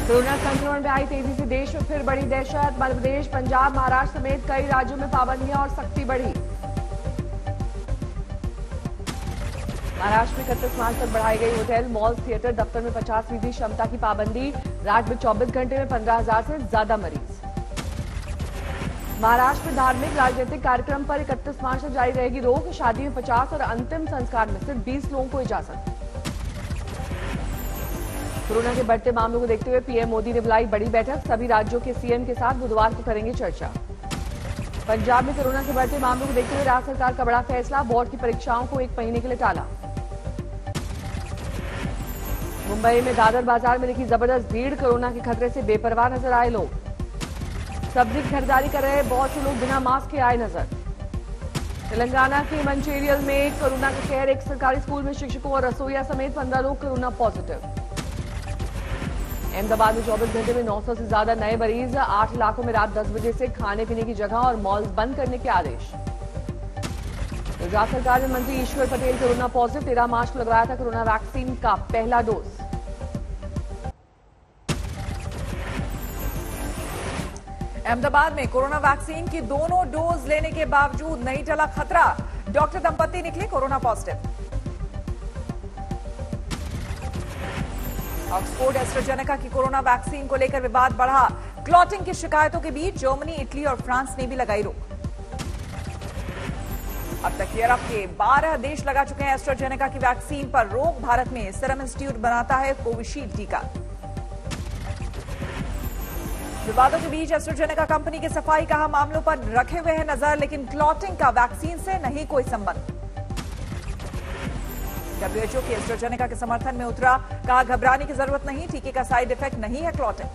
Corona संक्रमण में आई तेजी से देश में फिर बढ़ी दहशत। मध्य प्रदेश, पंजाब, महाराष्ट्र समेत कई राज्यों में पाबंदियां और सख्ती बढ़ी। महाराष्ट्र में 31 मार्च तक बढ़ाई गई होटल, मॉल, थिएटर, दफ्तर में 50% क्षमता की पाबंदी। राज्य में 24 घंटे में 15,000 से ज्यादा मरीज। महाराष्ट्र में धार्मिक राजनीतिक कार्यक्रम पर 31 मार्च तक जारी रहेगी रोक। शादी में 50 और अंतिम संस्कार में सिर्फ 20 लोगों को इजाजत। कोरोना के बढ़ते मामलों को देखते हुए पीएम मोदी ने बुलाई बड़ी बैठक। सभी राज्यों के सीएम के साथ बुधवार को करेंगे चर्चा। पंजाब में कोरोना के बढ़ते मामलों को देखते हुए राज्य सरकार का बड़ा फैसला। बोर्ड की परीक्षाओं को 1 महीने के लिए टाला। मुंबई में दादर बाजार में दिखी जबरदस्त भीड़। कोरोना के खतरे से बेपरवाह नजर आए लोग। सब्जी की खरीदारी कर रहे बहुत से लोग बिना मास्क के आए नजर। तेलंगाना के मंचेरियल में कोरोना का कहर। एक सरकारी स्कूल में शिक्षकों और रसोइया समेत 15 लोग कोरोना पॉजिटिव। अहमदाबाद में 24 घंटे में 900 से ज्यादा नए मरीज। 8 इलाकों में रात 10 बजे से खाने पीने की जगह और मॉल बंद करने के आदेश। गुजरात सरकार में मंत्री ईश्वर पटेल कोरोना पॉजिटिव। 13 मार्च को लगवाया था कोरोना वैक्सीन का पहला डोज। अहमदाबाद में कोरोना वैक्सीन की दोनों डोज लेने के बावजूद नहीं टला खतरा। डॉक्टर दंपति निकले कोरोना पॉजिटिव। ऑक्सफोर्ड एस्ट्राजेनेका की कोरोना वैक्सीन को लेकर विवाद बढ़ा। क्लॉटिंग की शिकायतों के बीच जर्मनी, इटली और फ्रांस ने भी लगाई रोक। अब तक यूरोप के 12 देश लगा चुके हैं एस्ट्राजेनेका की वैक्सीन पर रोक। भारत में सीरम इंस्टीट्यूट बनाता है कोविशील्ड टीका। विवादों के बीच एस्ट्राजेनेका कंपनी की सफाई, कहा मामलों पर रखे हुए हैं नजर, लेकिन क्लॉटिंग का वैक्सीन से नहीं कोई संबंध। डब्ल्यूएचओ की एस्ट्राजेनेका के समर्थन में उतरा, कहा घबराने की जरूरत नहीं, टीके का साइड इफेक्ट नहीं है क्लॉटिंग।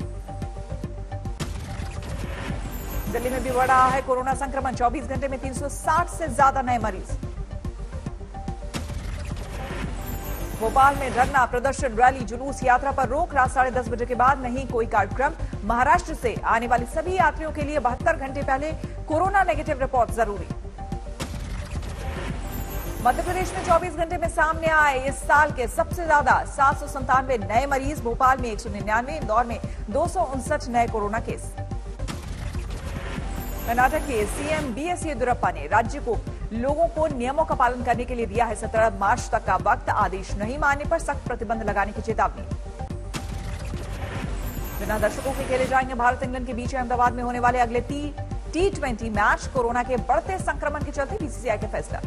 दिल्ली में भी बढ़ रहा है कोरोना संक्रमण। 24 घंटे में 360 से ज्यादा नए मरीज। भोपाल में धरना, प्रदर्शन, रैली, जुलूस, यात्रा पर रोक। रात 10:30 बजे के बाद नहीं कोई कार्यक्रम। महाराष्ट्र से आने वाले सभी यात्रियों के लिए 72 घंटे पहले कोरोना नेगेटिव रिपोर्ट जरूरी। मध्य प्रदेश में 24 घंटे में सामने आए इस साल के सबसे ज्यादा 797 नए मरीज। भोपाल में 199, इंदौर में 259 नए कोरोना केस। कर्नाटक के सीएम बीएस येदियुरप्पा ने राज्य को लोगों को नियमों का पालन करने के लिए दिया है 17 मार्च तक का वक्त। आदेश नहीं मानने पर सख्त प्रतिबंध लगाने की चेतावनी। बिना दर्शकों के खेले जाएंगे भारत इंग्लैंड के बीच अहमदाबाद में होने वाले अगले T20 मैच। कोरोना के बढ़ते संक्रमण के चलते बीसीसीआई का फैसला।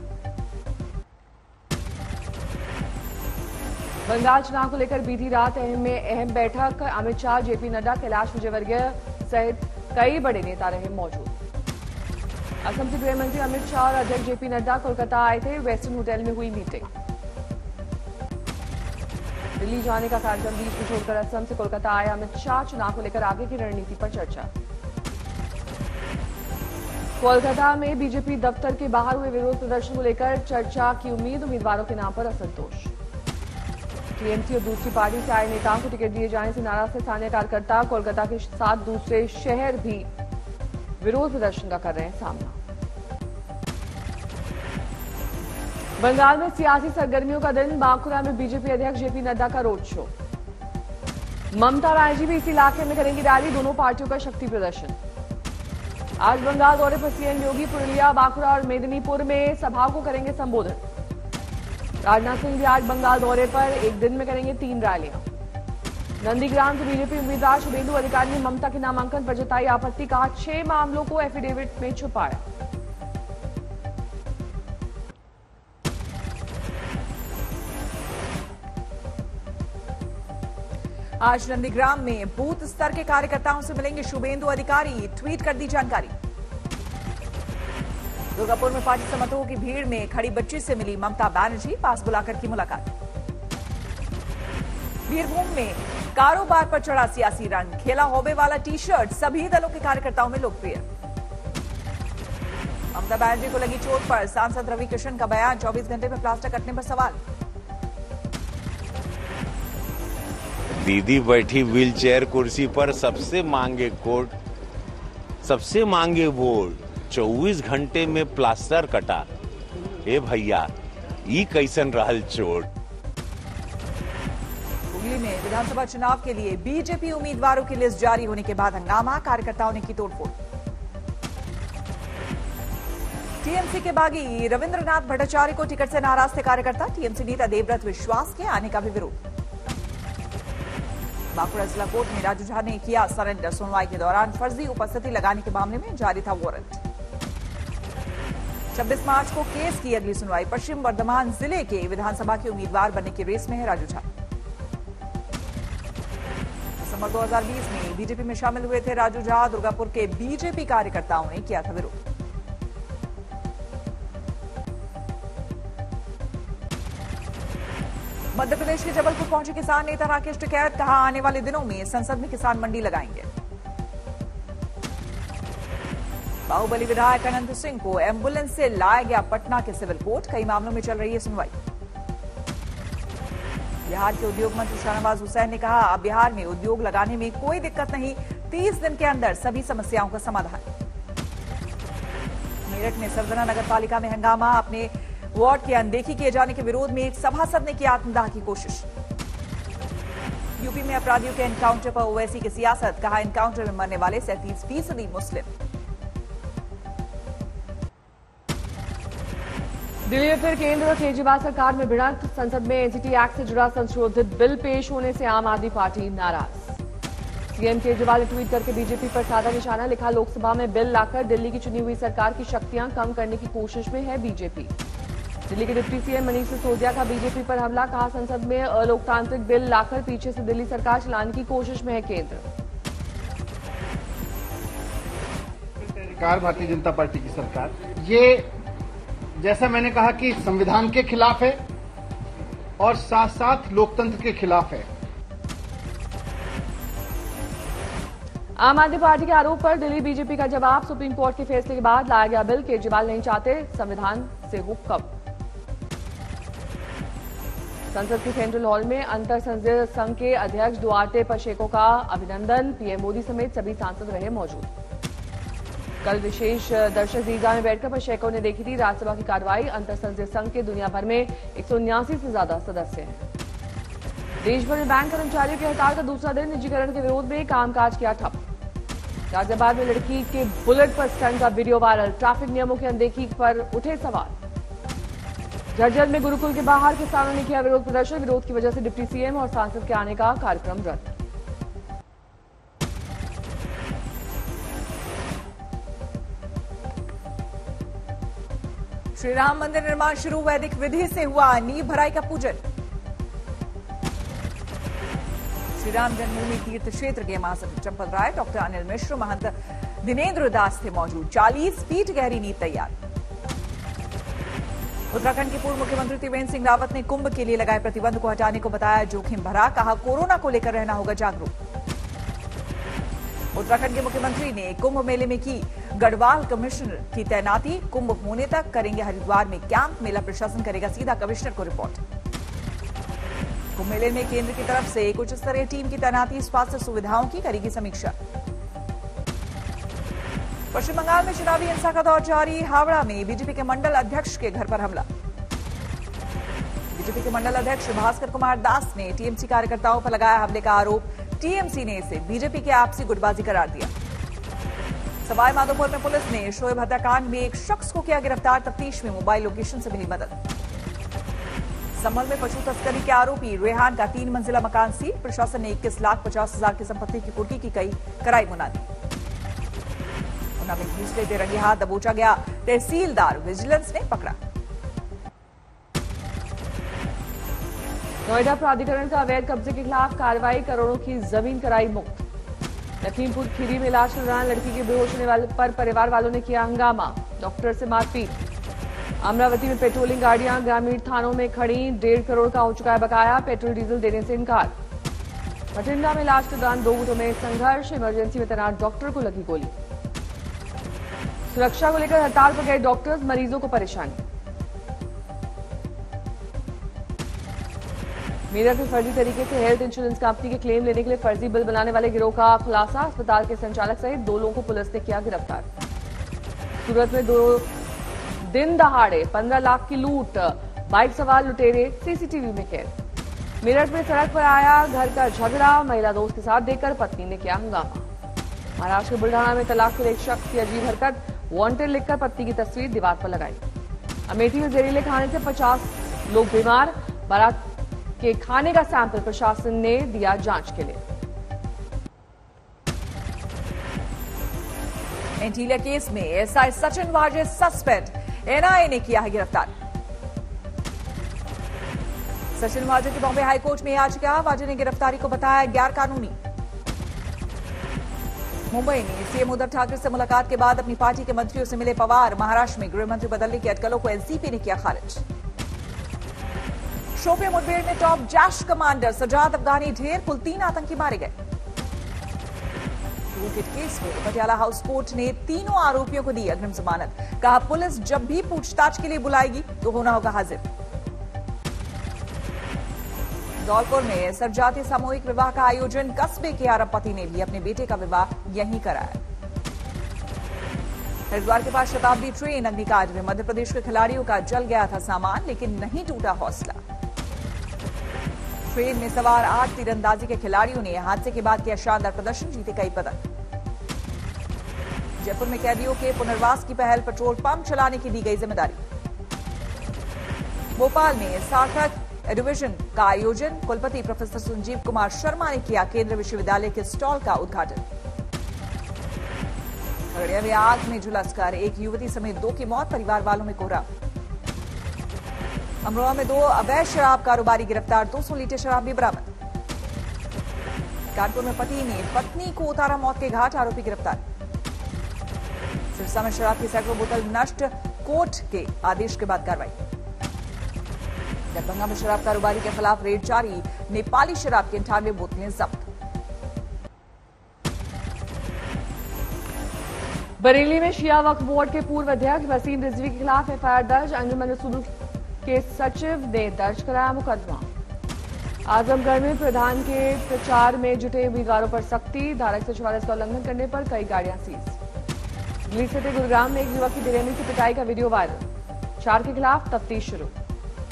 बंगाल चुनाव को लेकर बीती रात अहम बैठक। अमित शाह, जेपी नड्डा, कैलाश विजयवर्गीय सहित कई बड़े नेता रहे मौजूद। असम के गृह मंत्री अमित शाह और अध्यक्ष जेपी नड्डा कोलकाता आए थे। वेस्टर्न होटल में हुई मीटिंग। दिल्ली जाने का कार्यक्रम बीच में छोड़कर असम से कोलकाता आए अमित शाह। चुनाव को लेकर आगे की रणनीति पर चर्चा। कोलकाता में बीजेपी दफ्तर के बाहर हुए विरोध प्रदर्शन को लेकर चर्चा की उम्मीद। उम्मीदवारों के नाम पर असंतोष। टीएमसी और दूसरी पार्टी से आए नेताओं को टिकट दिए जाने से नाराज थे स्थानीय कार्यकर्ता। कोलकाता के साथ दूसरे शहर भी विरोध प्रदर्शन का कर रहे हैं सामना। बंगाल में सियासी सरगर्मियों का दिन। बांकुरा में बीजेपी अध्यक्ष जेपी नड्डा का रोड शो। ममता बनर्जी भी इसी इलाके में करेंगी रैली। दोनों पार्टियों का शक्ति प्रदर्शन। आज बंगाल दौरे पर सीएम योगी पुरुलिया, बांकुरा और मेदिनीपुर में सभा को करेंगे संबोधन। राजनाथ सिंह भी आज बंगाल दौरे पर एक दिन में करेंगे 3 रैलियां। नंदीग्राम के बीजेपी उम्मीदवार शुभेंदु अधिकारी ने ममता के नामांकन पर जताई आपत्ति। कहा 6 मामलों को एफिडेविट में छुपाया। आज नंदीग्राम में बूथ स्तर के कार्यकर्ताओं से मिलेंगे शुभेंदु अधिकारी। ट्वीट कर दी जानकारी। दुर्गापुर में पार्टी समर्थकों की भीड़ में खड़ी बच्ची से मिली ममता बनर्जी। पास बुलाकर की मुलाकात। बीरभूम में कारोबार पर चढ़ा सियासी रंग। खेला होबे वाला टी शर्ट सभी दलों के कार्यकर्ताओं में लोकप्रिय। ममता बनर्जी को लगी चोट पर सांसद रवि किशन का बयान। 24 घंटे में प्लास्टर कटने पर सवाल। दीदी बैठी व्हीलचेयर कुर्सी पर, सबसे मांगे कोट, सबसे मांगे वोट। 24 घंटे में प्लास्टर कटा। ए भैया, ई कैसन रहल चोट। दिल्ली में विधानसभा चुनाव के लिए बीजेपी उम्मीदवारों की लिस्ट जारी होने के बाद हंगामा, कार्यकर्ताओं ने की तोड़फोड़। टीएमसी के बागी रविंद्रनाथ भट्टाचार्य को टिकट से नाराज थे कार्यकर्ता। टीएमसी नेता देवव्रत विश्वास के आने का भी विरोध। बांकुड़ा जिला कोर्ट में राजू झा ने किया सरेंडर। सुनवाई के दौरान फर्जी उपस्थिति लगाने के मामले में जारी था वारंट। 26 मार्च को केस की अगली सुनवाई। पश्चिम वर्धमान जिले के विधानसभा के उम्मीदवार बनने की रेस में है राजू झा। दिसंबर 2020 में बीजेपी में शामिल हुए थे राजू झा। दुर्गापुर के बीजेपी कार्यकर्ताओं ने किया था विरोध। मध्य प्रदेश के जबलपुर पहुंचे किसान नेता राकेश टिकैत। कहा, आने वाले दिनों में संसद में किसान मंडी लगाएंगे। बाहुबली विधायक अनंत सिंह को एम्बुलेंस से लाया गया पटना के सिविल कोर्ट। कई मामलों में चल रही है सुनवाई। बिहार के उद्योग मंत्री शाहनवाज हुसैन ने कहा, अब बिहार में उद्योग लगाने में कोई दिक्कत नहीं, 30 दिन के अंदर सभी समस्याओं का समाधान। मेरठ में सरदना नगर पालिका में हंगामा। अपने वार्ड की अनदेखी किए जाने के विरोध में एक सभासद ने की आत्मदाह की कोशिश। यूपी में अपराधियों के एनकाउंटर पर ओवैसी की सियासत। कहा, एनकाउंटर में मरने वाले 37% मुस्लिम। दिल्ली में फिर केंद्र और केजरीवाल सरकार में भिड़ंत। संसद में एनसीटी एक्ट से जुड़ा संशोधित बिल पेश होने से आम आदमी पार्टी नाराज। सीएम केजरीवाल ने ट्वीट करके बीजेपी पर साधा निशाना। लिखा, लोकसभा में बिल लाकर दिल्ली की चुनी हुई सरकार की शक्तियां कम करने की कोशिश में है बीजेपी। दिल्ली के डिप्टी सीएम मनीष सिसोदिया का बीजेपी पर हमला। कहा, संसद में अलोकतांत्रिक बिल लाकर पीछे से दिल्ली सरकार चलाने की कोशिश में है केंद्र। सरकार भारतीय जनता पार्टी की सरकार, ये जैसा मैंने कहा कि संविधान के खिलाफ है और साथ साथ लोकतंत्र के खिलाफ है। आम आदमी पार्टी के आरोप पर दिल्ली बीजेपी का जवाब। सुप्रीम कोर्ट के फैसले के बाद लाया गया बिल। केजरीवाल नहीं चाहते संविधान से हुक्म। संसद के सेंट्रल हॉल में अंतर संसदीय संघ के अध्यक्ष दुआर्ते पशेको का अभिनंदन। पीएम मोदी समेत सभी सांसद रहे मौजूद। कल विशेष दर्शक दीर्घा में बैठकर पशेको ने देखी थी राज्यसभा की कार्रवाई। अंतर संसदीय संघ के दुनिया भर में 179 से ज्यादा सदस्य हैं। देश भर में बैंक कर्मचारियों की हड़ताल का दूसरा दिन। निजीकरण के विरोध में कामकाज किया ठप। गाजियाबाद में लड़की के बुलेट पर स्टंट का वीडियो वायरल। ट्रैफिक नियमों की अनदेखी पर उठे सवाल। झज्जर में गुरुकुल के बाहर किसानों ने किया विरोध प्रदर्शन। विरोध की वजह से डिप्टी सीएम और सांसद के आने का कार्यक्रम रद्द। श्री राम मंदिर निर्माण शुरू। वैदिक विधि से हुआ नींव भराई का पूजन। श्री राम जन्मभूमि तीर्थ क्षेत्र के महासचिव चंपत राय, डॉक्टर अनिल मिश्र, महंत दिनेंद्र दास थे मौजूद। 40 फीट गहरी नींव तैयार। उत्तराखंड के पूर्व मुख्यमंत्री त्रिवेंद्र सिंह रावत ने कुंभ के लिए लगाए प्रतिबंध को हटाने को बताया जोखिम भरा। कहा, कोरोना को लेकर रहना होगा जागरूक। उत्तराखंड के मुख्यमंत्री ने कुंभ मेले में की गढ़वाल कमिश्नर की तैनाती। कुंभ होने तक करेंगे हरिद्वार में कैंप। मेला प्रशासन करेगा सीधा कमिश्नर को रिपोर्ट। कुंभ मेले में केंद्र की तरफ से एक उच्च स्तरीय टीम की तैनाती। स्वास्थ्य सुविधाओं की करेगी समीक्षा। पश्चिम बंगाल में चुनावी हिंसा का दौर जारी। हावड़ा में बीजेपी के मंडल अध्यक्ष के घर पर हमला। बीजेपी के मंडल अध्यक्ष भास्कर कुमार दास ने टीएमसी कार्यकर्ताओं पर लगाया हमले का आरोप। टीएमसी ने इसे बीजेपी के आपसी गुटबाजी करार दिया। सवाई माधोपुर में पुलिस ने शोएब हत्याकांड में एक शख्स को किया गिरफ्तार। तफ्तीश में मोबाइल लोकेशन से मिली मदद। संभल में पशु तस्करी के आरोपी रेहान का 3 मंजिला मकान सील। प्रशासन ने 21,50,000 की संपत्ति की कुर्की की कराई मुनादी। उन्ना में घूस लेते रंगे हाथ दबोचा गया तहसीलदार, विजिलेंस ने पकड़ा। नोएडा प्राधिकरण का अवैध कब्जे के खिलाफ कार्रवाई। करोड़ों की जमीन कराई मुक्त। लखीमपुर खीरी में इलाज के दौरान लड़की के बेहोश होने वाले पर परिवार वालों ने किया हंगामा। डॉक्टर से मारपीट। अमरावती में पेट्रोलिंग गाड़ियां ग्रामीण थानों में खड़ी। 1.5 करोड़ का हो चुका है बकाया। पेट्रोल डीजल देने से इनकार। बठिंडा में इलाज के दौरान 2 गुटों में संघर्ष। इमरजेंसी में तैनात डॉक्टर को लगी गोली। सुरक्षा को लेकर हड़ताल पर गए डॉक्टर्स, मरीजों को परेशानी। मेरठ में फर्जी तरीके से हेल्थ इंश्योरेंस कंपनी के क्लेम लेने के लिए फर्जी बिल बनाने वाले गिरोह का खुलासा। अस्पताल के संचालक सहित 2 लोगों को पुलिस ने किया गिरफ्तार। सूरत में 2 दिन दहाड़े 15 लाख की लूट। बाइक सवार लुटेरे सीसीटीवी में कैद। मेरठ में सड़क पर आया घर का झगड़ा, महिला दोस्त के साथ देखकर पत्नी ने किया हंगामा। महाराष्ट्र के बुल्ढाना में तलाक के लिए एक शख्स की अजीब हरकत, वांटेड लिखकर पत्नी की तस्वीर दीवार पर लगाई। अमेठी में जहरीले खाने से 50 लोग बीमार, बारात के खाने का सैंपल प्रशासन ने दिया जांच के लिए। एंटीलिया केस में एसआई सचिन वाजे सस्पेंड, एनआईए ने किया है गिरफ्तार। सचिन वाजे की बॉम्बे हाईकोर्ट में याचिका, वाजे ने गिरफ्तारी को बताया गैर कानूनी। मुंबई में सीएम उद्धव ठाकरे से मुलाकात के बाद अपनी पार्टी के मंत्रियों से मिले पवार, महाराष्ट्र में गृह मंत्री बदलने की अटकलों को एनसीपी ने किया खारिज। शोपियां मुठभेड़ में टॉप जैश कमांडर सजाद अफगानी ढेर, कुल 3 आतंकी मारे गए। टूलकिट केस में पटियाला हाउस कोर्ट ने तीनों आरोपियों को दी अग्रिम जमानत, कहा पुलिस जब भी पूछताछ के लिए बुलाएगी तो होना होगा हाजिर। धौलपुर में सर्वजातीय सामूहिक विवाह का आयोजन, कस्बे के अरब पति ने भी अपने बेटे का विवाह यहीं कराया। हरिद्वार के पास शताब्दी ट्रेन अग्निकांड में मध्य प्रदेश के खिलाड़ियों का जल गया था सामान, लेकिन नहीं टूटा हौसला। ट्रेन में सवार 8 तीरंदाजी के खिलाड़ियों ने हादसे के बाद किया शानदार प्रदर्शन, जीते कई पदक। जयपुर में कैदियों के पुनर्वास की पहल, पेट्रोल पंप चलाने की दी गई जिम्मेदारी। भोपाल में सार्थक एडुविजन का आयोजन, कुलपति प्रोफेसर संजीव कुमार शर्मा ने किया केंद्रीय विश्वविद्यालय के स्टॉल का उद्घाटन। खगड़िया में आग में झुलसकर एक युवती समेत 2 की मौत, परिवार वालों में कोहराम। अमरोहा में 2 अवैध शराब कारोबारी गिरफ्तार, 200 लीटर शराब भी बरामद। कानपुर में पति ने पत्नी को उतारा मौत के घाट, आरोपी गिरफ्तार। सिरसा में शराब की सैकड़ों बोतल नष्ट, कोर्ट के आदेश के बाद कार्रवाई। दरभंगा में शराब कारोबारी के खिलाफ रेड जारी, नेपाली शराब की 98 बोतलें जब्त। बरेली में शिया वक्फ बोर्ड के पूर्व अध्यक्ष वसीम रिजवी के खिलाफ एफआईआर दर्ज, अंजुमन रसूल के सचिव ने दर्ज कराया मुकदमा। आजमगढ़ में प्रधान के प्रचार में जुटे उम्मीदवारों पर सख्ती, धारा 144 का उल्लंघन करने पर कई गाड़ियां सीज। दिल्ली से गुरुग्राम में एक युवक की बेरहमी से पिटाई का वीडियो वायरल, 4 के खिलाफ तफ्तीश शुरू।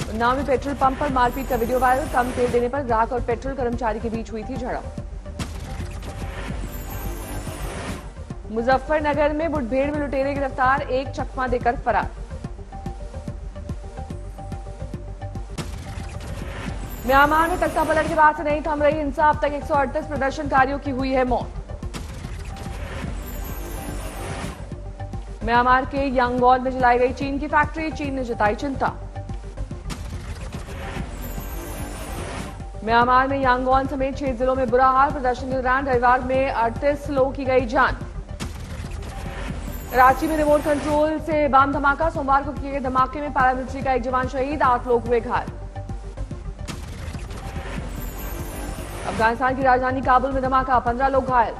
उन्नाव में पेट्रोल पंप पर मारपीट का वीडियो वायरल, कम तेल देने पर ग्राहक और पेट्रोल कर्मचारी के बीच हुई थी झड़प। मुजफ्फरनगर में मुठभेड़ में लुटेरे गिरफ्तार, एक चकमा देकर फरार। म्यांमार में तख्तापलट के बाद से नहीं थम रही हिंसा, अब तक 138 प्रदर्शनकारियों की हुई है मौत। म्यांमार के यांगोन में जलाई गई चीन की फैक्ट्री, चीन ने जताई चिंता। म्यांमार में यांगोन समेत 6 जिलों में बुरा हाल, प्रदर्शन के दौरान रविवार में 38 लोगों की गई जान। रांची में रिमोट कंट्रोल से बम धमाका, सोमवार को किए गए धमाके में पैरामिलिट्री का एक जवान शहीद, 8 लोग हुए घायल। अफगानिस्तान की राजधानी काबुल में धमाका, 15 लोग घायल।